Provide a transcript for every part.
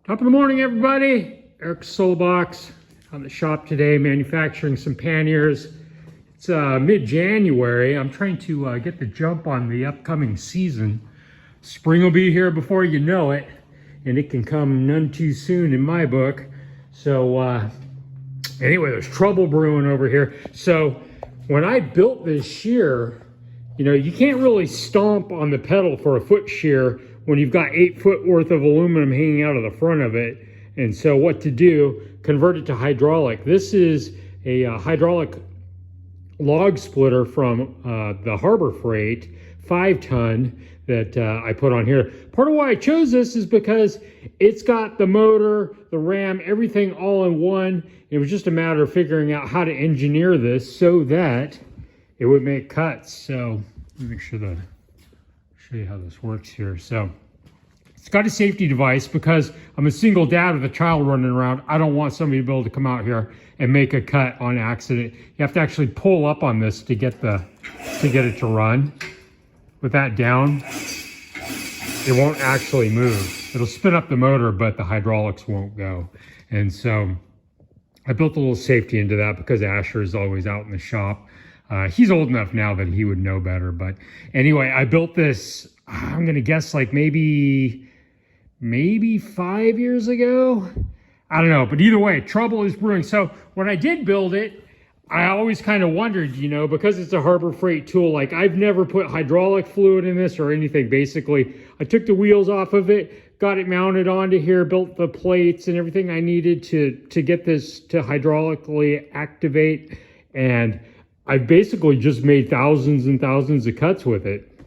Top of the morning, everybody. Eric Solbox on the shop today, manufacturing some panniers. It's mid-January. I'm trying to get the jump on the upcoming season. Spring will be here before you know it, and it can come none too soon in my book. So anyway, there's trouble brewing over here. So when I built this shear, you know, you can't really stomp on the pedal for a foot shear when you've got 8 foot worth of aluminum hanging out of the front of it. And so what to do, convert it to hydraulic. This is a hydraulic log splitter from the Harbor Freight 5-ton that I put on here. Part of why I chose this is because it's got the motor, the ram, everything all in one. It was just a matter of figuring out how to engineer this so that it would make cuts. So let me make sure that show you how this works here. So it's got a safety device because I'm a single dad with a child running around. I don't want somebody to be able to come out here and make a cut on accident. You have to actually pull up on this to get it to run. With that down, it won't actually move. It'll spin up the motor, but the hydraulics won't go. And so I built a little safety into that because Asher is always out in the shop. He's old enough now that he would know better. But anyway, I built this, I'm going to guess like maybe 5 years ago. I don't know. But either way, trouble is brewing. So when I did build it, I always kind of wondered, you know, because it's a Harbor Freight tool, like I've never put hydraulic fluid in this or anything. Basically, I took the wheels off of it, got it mounted onto here, built the plates and everything I needed to get this to hydraulically activate. And I've basically just made thousands and thousands of cuts with it.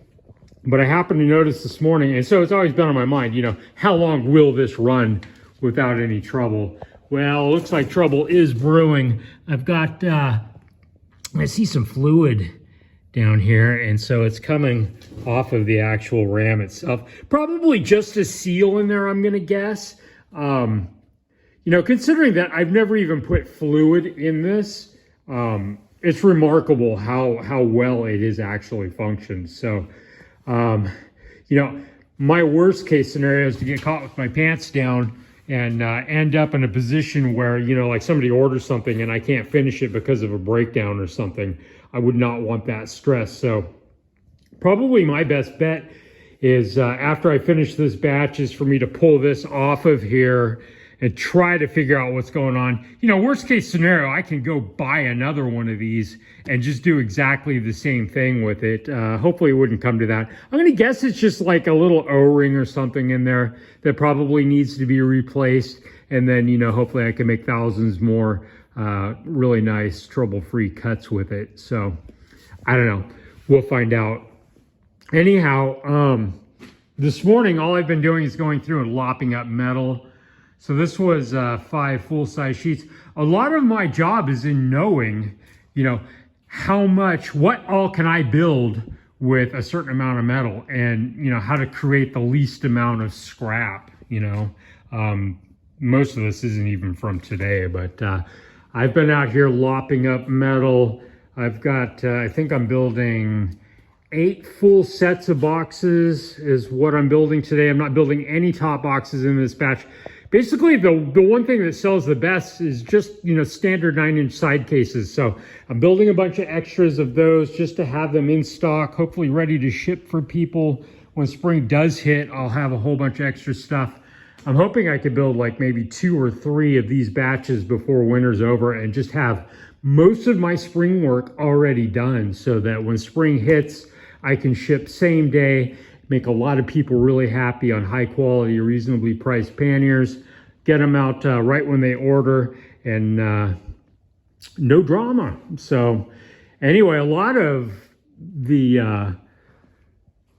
But I happened to notice this morning, and so it's always been on my mind, you know, how long will this run without any trouble? Well, it looks like trouble is brewing. I've got, I see some fluid down here, and so it's coming off of the actual ram itself. Probably just a seal in there, I'm gonna guess. You know, considering that I've never even put fluid in this, it's remarkable how well it is actually functioned. So, you know, my worst case scenario is to get caught with my pants down and end up in a position where, you know, like somebody orders something and I can't finish it because of a breakdown or something. I would not want that stress. So probably my best bet is after I finish this batch is for me to pull this off of here and try to figure out what's going on. You know, worst case scenario, I can go buy another one of these and just do exactly the same thing with it. Hopefully it wouldn't come to that. I'm gonna guess it's just like a little O-ring or something in there that probably needs to be replaced. And then, you know, hopefully I can make thousands more really nice trouble-free cuts with it. So I don't know, we'll find out. Anyhow, this morning, all I've been doing is going through and lopping up metal. So this was 5 full-size sheets. A lot of my job is in knowing, you know, what all can I build with a certain amount of metal, and, you know, how to create the least amount of scrap, you know. Most of this isn't even from today, but I've been out here lopping up metal. I've got, I think I'm building 8 full sets of boxes is what I'm building today. I'm not building any top boxes in this batch. Basically, the one thing that sells the best is just, you know, standard 9-inch side cases. So I'm building a bunch of extras of those just to have them in stock, hopefully ready to ship for people. When spring does hit, I'll have a whole bunch of extra stuff. I'm hoping I could build like maybe 2 or 3 of these batches before winter's over and just have most of my spring work already done so that when spring hits, I can ship same day, make a lot of people really happy on high quality, reasonably priced panniers, get them out right when they order, and no drama. So anyway, a lot of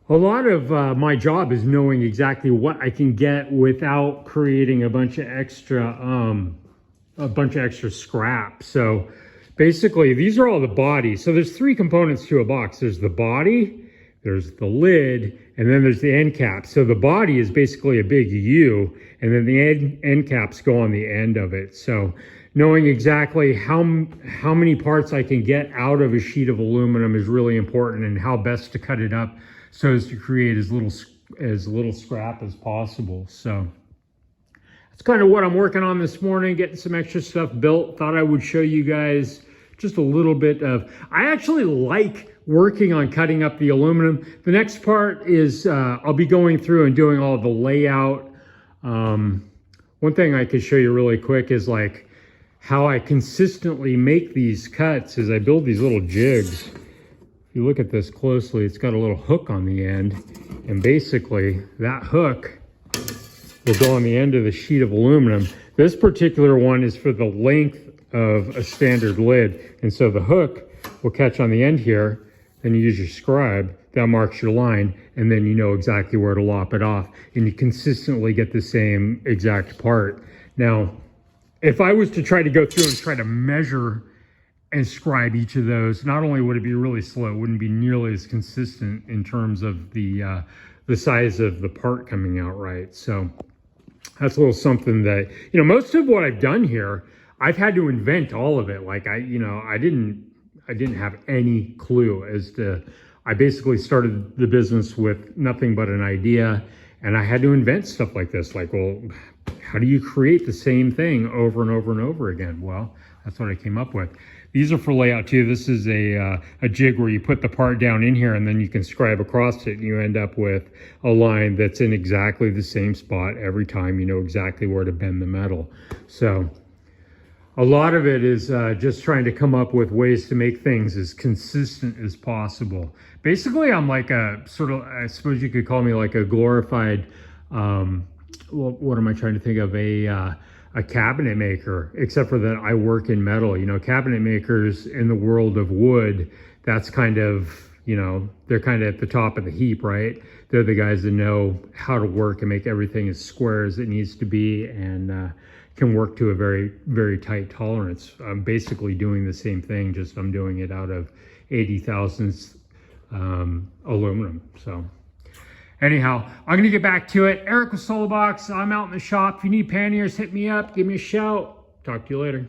my job is knowing exactly what I can get without creating a bunch of extra scrap. So basically, these are all the bodies. So there's 3 components to a box. There's the body, there's the lid, and then there's the end cap. So the body is basically a big U, and then the end caps go on the end of it. So knowing exactly how many parts I can get out of a sheet of aluminum is really important, and how best to cut it up so as to create as little scrap as possible. So that's kind of what I'm working on this morning, getting some extra stuff built. Thought I would show you guys just a little bit of, I actually like working on cutting up the aluminum. The next part is I'll be going through and doing all the layout. One thing I could show you really quick is like how I consistently make these cuts is I build these little jigs. If you look at this closely, it's got a little hook on the end, and basically that hook will go on the end of the sheet of aluminum. This particular one is for the length of a standard lid, and so the hook will catch on the end here. Then you use your scribe, that marks your line, and then you know exactly where to lop it off, and you consistently get the same exact part. Now, if I was to try to go through and try to measure and scribe each of those, not only would it be really slow, it wouldn't be nearly as consistent in terms of the size of the part coming out right. So that's a little something that, you know, most of what I've done here, I've had to invent all of it. Like I didn't have any clue as to, I basically started the business with nothing but an idea, and I had to invent stuff like this. Like, well, how do you create the same thing over and over and over again? Well, that's what I came up with. These are for layout too. This is a jig where you put the part down in here and then you can scribe across it, and you end up with a line that's in exactly the same spot every time. You know exactly where to bend the metal. So a lot of it is just trying to come up with ways to make things as consistent as possible. Basically, I'm like a sort of, I suppose you could call me like a glorified, what am I trying to think of? A cabinet maker, except for that I work in metal. You know, cabinet makers in the world of wood, that's kind of, you know, they're kind of at the top of the heap, right? They're the guys that know how to work and make everything as square as it needs to be, and can work to a very, very tight tolerance. I'm basically doing the same thing, just I'm doing it out of 80 thousandths aluminum. So anyhow, I'm gonna get back to it. Eric with Solobox, I'm out in the shop. If you need panniers, hit me up, give me a shout. Talk to you later.